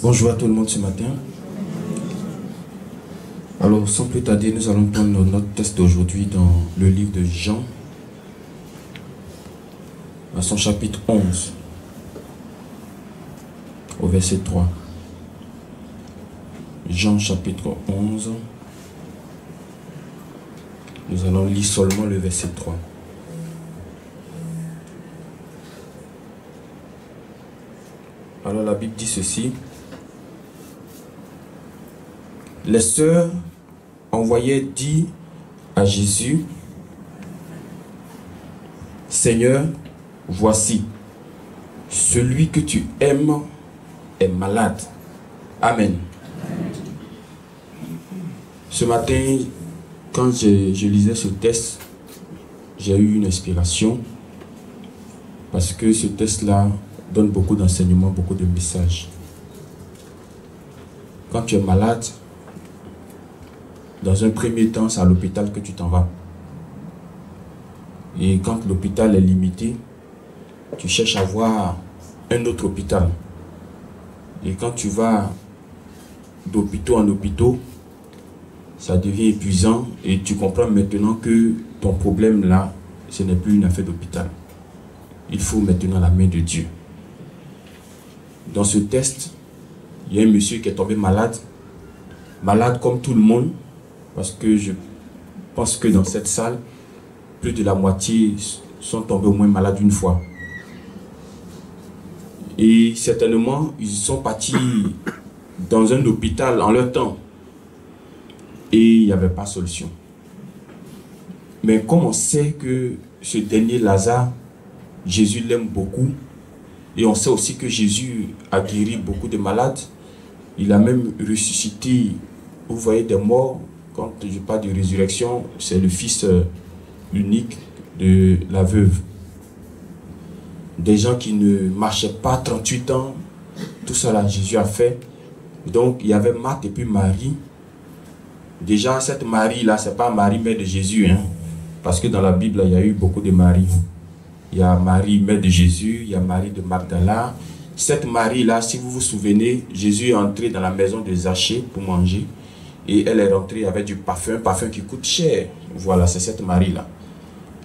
Bonjour à tout le monde ce matin. Alors, sans plus tarder, nous allons prendre notre test d'aujourd'hui dans le livre de Jean, à son chapitre 11, au verset 3. Jean chapitre 11, nous allons lire seulement le verset 3. Alors la Bible dit ceci. Les sœurs envoyaient dire à Jésus, Seigneur, voici, celui que tu aimes est malade. Amen. Ce matin, quand je lisais ce texte, j'ai eu une inspiration parce que ce texte-là donne beaucoup d'enseignements, beaucoup de messages. Quand tu es malade, dans un premier temps, c'est à l'hôpital que tu t'en vas. Et quand l'hôpital est limité, tu cherches à voir un autre hôpital. Et quand tu vas d'hôpitaux en hôpitaux, ça devient épuisant et tu comprends maintenant que ton problème là, ce n'est plus une affaire d'hôpital. Il faut maintenant la main de Dieu. Dans ce test, il y a un monsieur qui est tombé malade. Malade comme tout le monde. Parce que je pense que dans cette salle, plus de la moitié sont tombés au moins malades une fois. Et certainement, ils sont partis dans un hôpital en leur temps. Et il n'y avait pas de solution. Mais comme on sait que ce dernier Lazare, Jésus l'aime beaucoup, et on sait aussi que Jésus a guéri beaucoup de malades, il a même ressuscité, vous voyez, des morts. Quand je parle de résurrection, c'est le fils unique de la veuve. Des gens qui ne marchaient pas 38 ans, tout ça là, Jésus a fait. Donc, il y avait Marthe et puis Marie. Déjà, cette Marie-là, ce n'est pas Marie, mère de Jésus. Hein, parce que dans la Bible, il y a eu beaucoup de Marie. Il y a Marie, mère de Jésus, il y a Marie de Magdala. Cette Marie-là, si vous vous souvenez, Jésus est entré dans la maison de Zachée pour manger. Et elle est rentrée avec du parfum, un parfum qui coûte cher. Voilà, c'est cette Marie-là.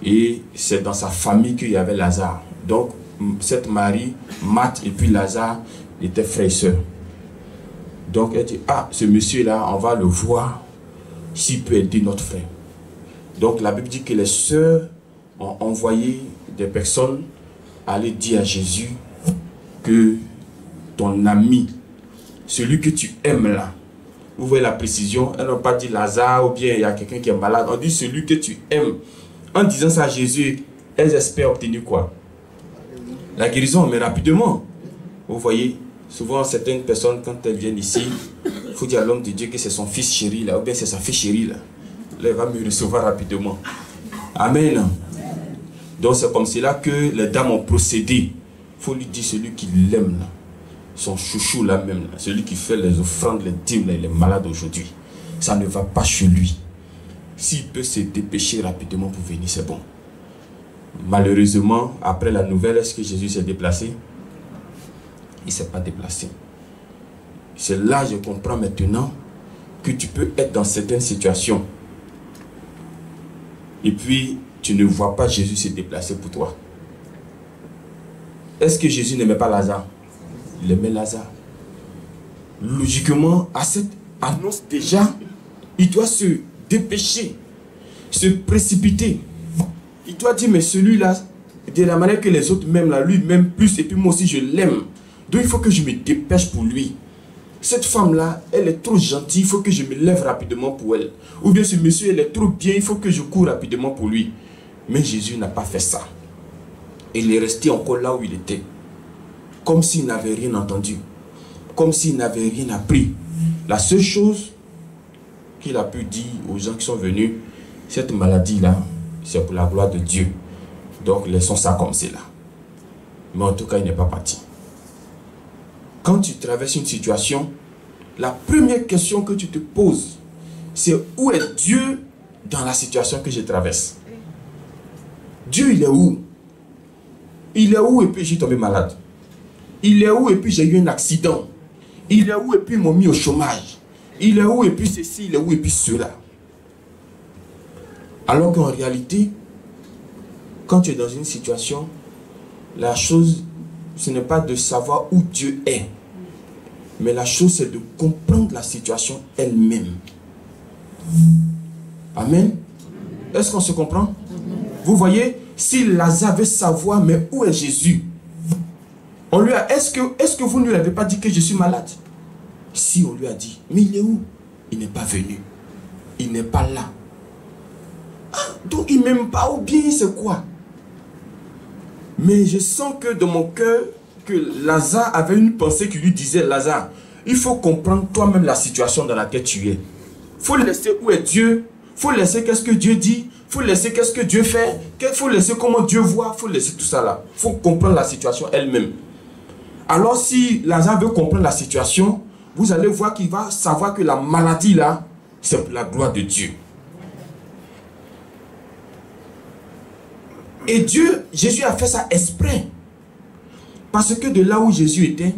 Et c'est dans sa famille qu'il y avait Lazare. Donc, cette Marie, Marthe et puis Lazare étaient frères et sœurs. Donc, elle dit, ah, ce monsieur-là, on va le voir s'il peut aider notre frère. Donc, la Bible dit que les sœurs ont envoyé des personnes aller dire à Jésus que ton ami, celui que tu aimes là, vous voyez la précision, elles n'ont pas dit Lazare ou bien il y a quelqu'un qui est malade. On dit celui que tu aimes. En disant ça à Jésus, elles espèrent obtenir quoi? La guérison, mais rapidement. Vous voyez, souvent certaines personnes, quand elles viennent ici, il faut dire à l'homme de Dieu que c'est son fils chéri là, ou bien c'est sa fille chérie là. Là, elle va me recevoir rapidement. Amen. Donc c'est comme cela que les dames ont procédé. Il faut lui dire celui qui l'aime là. Son chouchou là même, là, celui qui fait les offrandes, les dîmes, là, il est malade aujourd'hui. Ça ne va pas chez lui. S'il peut se dépêcher rapidement pour venir, c'est bon. Malheureusement, après la nouvelle, est-ce que Jésus s'est déplacé? Il ne s'est pas déplacé. C'est là que je comprends maintenant que tu peux être dans certaines situations. Et puis, tu ne vois pas Jésus se déplacer pour toi. Est-ce que Jésus n'aimait pas Lazare? Il aimait Lazare. Logiquement, à cette annonce déjà, il doit se dépêcher, se précipiter. Il doit dire, mais celui-là, de la manière que les autres m'aiment, là, lui m'aime plus, et puis moi aussi je l'aime. Donc il faut que je me dépêche pour lui. Cette femme-là, elle est trop gentille, il faut que je me lève rapidement pour elle. Ou bien ce monsieur, elle est trop bien, il faut que je cours rapidement pour lui. Mais Jésus n'a pas fait ça. Il est resté encore là où il était. Comme s'il n'avait rien entendu. Comme s'il n'avait rien appris. La seule chose qu'il a pu dire aux gens qui sont venus, cette maladie-là, c'est pour la gloire de Dieu. Donc laissons ça comme c'est là. Mais en tout cas, il n'est pas parti. Quand tu traverses une situation, la première question que tu te poses, c'est où est Dieu dans la situation que je traverse? Dieu, il est où? Il est où et puis j'ai tombé malade? Il est où et puis j'ai eu un accident? Il est où et puis ils m'ont mis au chômage. Il est où et puis ceci, il est où et puis cela. Alors qu'en réalité, quand tu es dans une situation, la chose, ce n'est pas de savoir où Dieu est. Mais la chose, c'est de comprendre la situation elle-même. Amen. Est-ce qu'on se comprend? Vous voyez, si Lazare veut savoir, mais où est Jésus? On lui a, est-ce que vous ne lui avez pas dit que je suis malade? Si on lui a dit, mais il est où? Il n'est pas venu. Il n'est pas là. Ah, donc il ne m'aime pas ou bien c'est quoi? Mais je sens que dans mon cœur, que Lazare avait une pensée qui lui disait, Lazare, il faut comprendre toi-même la situation dans laquelle tu es. Il faut laisser où est Dieu. Il faut laisser qu'est-ce que Dieu dit. Il faut laisser qu'est-ce que Dieu fait. Il faut laisser comment Dieu voit. Il faut laisser tout ça là. Il faut comprendre la situation elle-même. Alors si Lazare veut comprendre la situation, vous allez voir qu'il va savoir que la maladie là, c'est pour la gloire de Dieu. Et Dieu, Jésus a fait ça exprès. Parce que de là où Jésus était,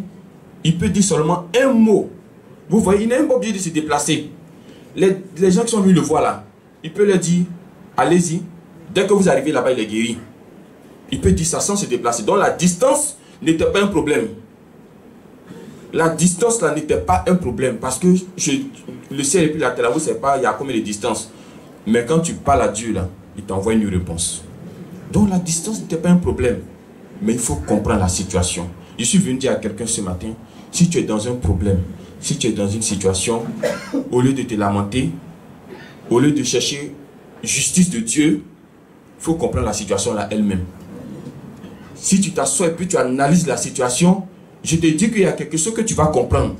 il peut dire seulement un mot. Vous voyez, il n'est même pas obligé de se déplacer. Les gens qui sont venus le voir là, il peut leur dire, allez-y. Dès que vous arrivez là-bas, il est guéri. Il peut dire ça sans se déplacer. Donc la distance n'était pas un problème. La distance là n'était pas un problème. Parce que le ciel et puis la terre, vous ne savez pas, il y a combien de distance. Mais quand tu parles à Dieu là, il t'envoie une réponse. Donc la distance n'était pas un problème. Mais il faut comprendre la situation. Je suis venu dire à quelqu'un ce matin, si tu es dans un problème, si tu es dans une situation, au lieu de te lamenter, au lieu de chercher justice de Dieu, il faut comprendre la situation là elle-même. Si tu t'assois et puis tu analyses la situation, je te dis qu'il y a quelque chose que tu vas comprendre.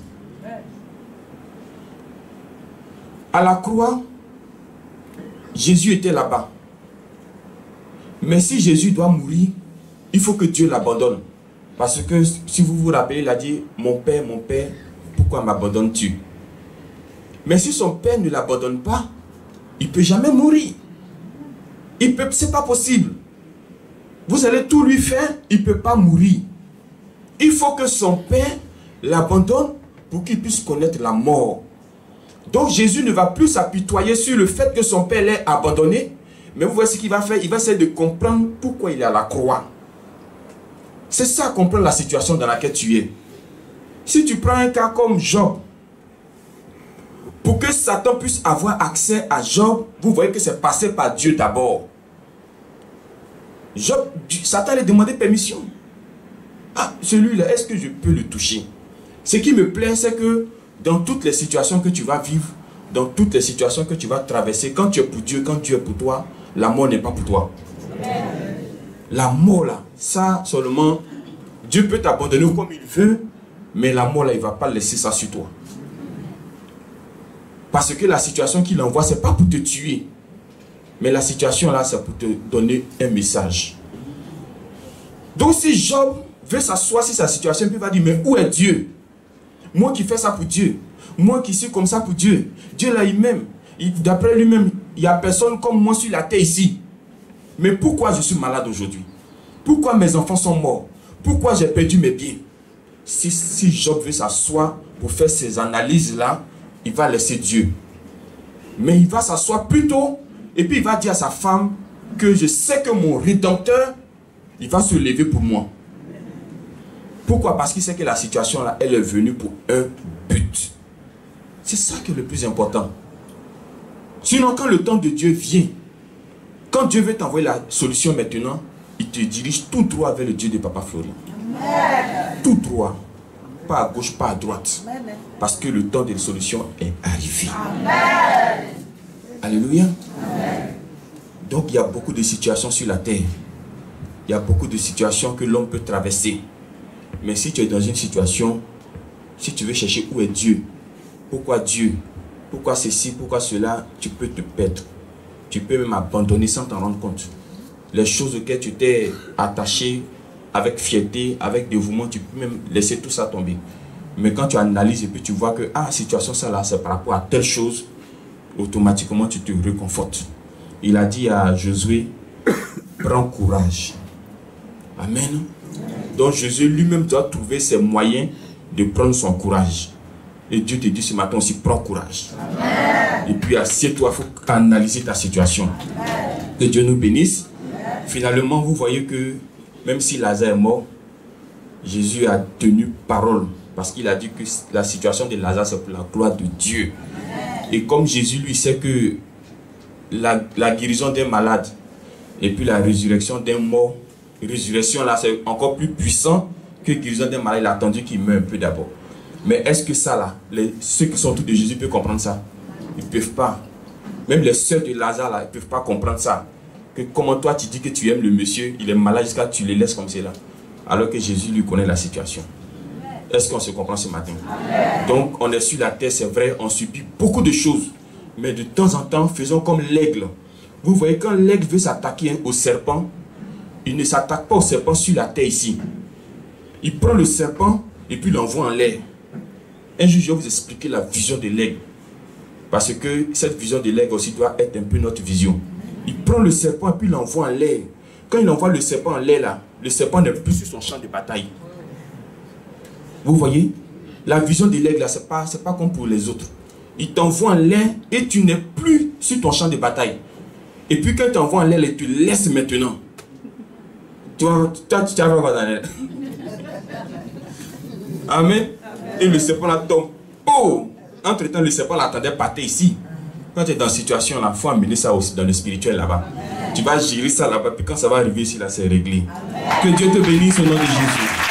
À la croix, Jésus était là-bas. Mais si Jésus doit mourir, il faut que Dieu l'abandonne. Parce que si vous vous rappelez, il a dit, mon Père, pourquoi m'abandonnes-tu? Mais si son Père ne l'abandonne pas, il ne peut jamais mourir. Ce n'est pas possible. Vous allez tout lui faire, il ne peut pas mourir. Il faut que son Père l'abandonne pour qu'il puisse connaître la mort. Donc Jésus ne va plus s'apitoyer sur le fait que son Père l'ait abandonné. Mais vous voyez ce qu'il va faire? Il va essayer de comprendre pourquoi il est à la croix. C'est ça, comprendre la situation dans laquelle tu es. Si tu prends un cas comme Job, pour que Satan puisse avoir accès à Job, vous voyez que c'est passé par Dieu d'abord. Job, Satan lui demandait permission. Ah, celui-là, est-ce que je peux le toucher? Ce qui me plaît, c'est que dans toutes les situations que tu vas vivre, dans toutes les situations que tu vas traverser, quand tu es pour Dieu, quand Dieu est pour toi, la mort n'est pas pour toi. La mort là, ça seulement, Dieu peut t'abandonner comme il veut, mais la mort là, il ne va pas laisser ça sur toi. Parce que la situation qu'il envoie, ce n'est pas pour te tuer. Mais la situation là, c'est pour te donner un message. Donc si Job veut s'asseoir sur sa situation, puis il va dire, mais où est Dieu? Moi qui fais ça pour Dieu. Moi qui suis comme ça pour Dieu. Dieu là, il m'aime. D'après lui-même, il n'y a personne comme moi sur la terre ici. Mais pourquoi je suis malade aujourd'hui? Pourquoi mes enfants sont morts? Pourquoi j'ai perdu mes biens? Si Job veut s'asseoir pour faire ces analyses-là, il va laisser Dieu. Mais il va s'asseoir plutôt et puis il va dire à sa femme que je sais que mon Rédempteur, il va se lever pour moi. Pourquoi? Parce qu'il sait que la situation là, elle est venue pour un but. C'est ça qui est le plus important. Sinon, quand le temps de Dieu vient, quand Dieu veut t'envoyer la solution maintenant, il te dirige tout droit vers le Dieu de Papa Florian. Tout droit. Pas à gauche, pas à droite. Parce que le temps de la solution est arrivé. Amen. Alléluia. Amen. Donc il y a beaucoup de situations sur la terre. Il y a beaucoup de situations que l'homme peut traverser. Mais si tu es dans une situation, si tu veux chercher où est Dieu, pourquoi Dieu, pourquoi ceci, pourquoi cela, tu peux te perdre. Tu peux même abandonner sans t'en rendre compte. Les choses auxquelles tu t'es attaché avec fierté, avec dévouement, tu peux même laisser tout ça tomber. Mais quand tu analyses et puis tu vois que, ah, situation ça là, c'est par rapport à telle chose, automatiquement tu te réconfortes. Il a dit à Josué, prends courage. Amen. Donc Josué lui-même doit trouver ses moyens de prendre son courage. Et Dieu te dit ce matin aussi, prends courage. Amen. Et puis assieds-toi, il faut analyser ta situation. Amen. Que Dieu nous bénisse. Amen. Finalement, vous voyez que même si Lazare est mort, Jésus a tenu parole. Parce qu'il a dit que la situation de Lazare, c'est pour la gloire de Dieu. Amen. Et comme Jésus, lui, sait que la guérison d'un malade et puis la résurrection d'un mort, résurrection là, c'est encore plus puissant que guérison d'un malade. Il a attendu qu'il meure un peu d'abord. Mais est-ce que ça là, ceux qui sont autour de Jésus peuvent comprendre ça? Ils ne peuvent pas. Même les sœurs de Lazare là, ils ne peuvent pas comprendre ça. Que comment toi tu dis que tu aimes le monsieur, il est malade jusqu'à tu le laisses comme c'est là. Alors que Jésus lui connaît la situation. Est-ce qu'on se comprend ce matin? Amen. Donc on est sur la terre, c'est vrai, on subit beaucoup de choses. Mais de temps en temps, faisons comme l'aigle. Vous voyez, quand l'aigle veut s'attaquer au serpent, il ne s'attaque pas au serpent sur la terre ici. Il prend le serpent et puis l'envoie en l'air. Un jour, je vais vous expliquer la vision de l'aigle. Parce que cette vision de l'aigle aussi doit être un peu notre vision. Il prend le serpent et puis l'envoie en l'air. Quand il envoie le serpent en l'air, là, le serpent n'est plus sur son champ de bataille. Vous voyez? La vision de l'aigle, ce n'est pas comme pour les autres. Il t'envoie en l'air et tu n'es plus sur ton champ de bataille. Et puis quand il t'envoie en l'air, il te laisse maintenant. Tu vas voir dans l'air. Amen. Et le serpent là tombe. Oh! Entre-temps, le serpent l'attendait partir ici. Quand tu es dans cette situation là, il faut amener ça aussi dans le spirituel là-bas. Tu vas gérer ça là-bas, puis quand ça va arriver ici là, c'est réglé. Amen. Que Dieu te bénisse au nom de Jésus.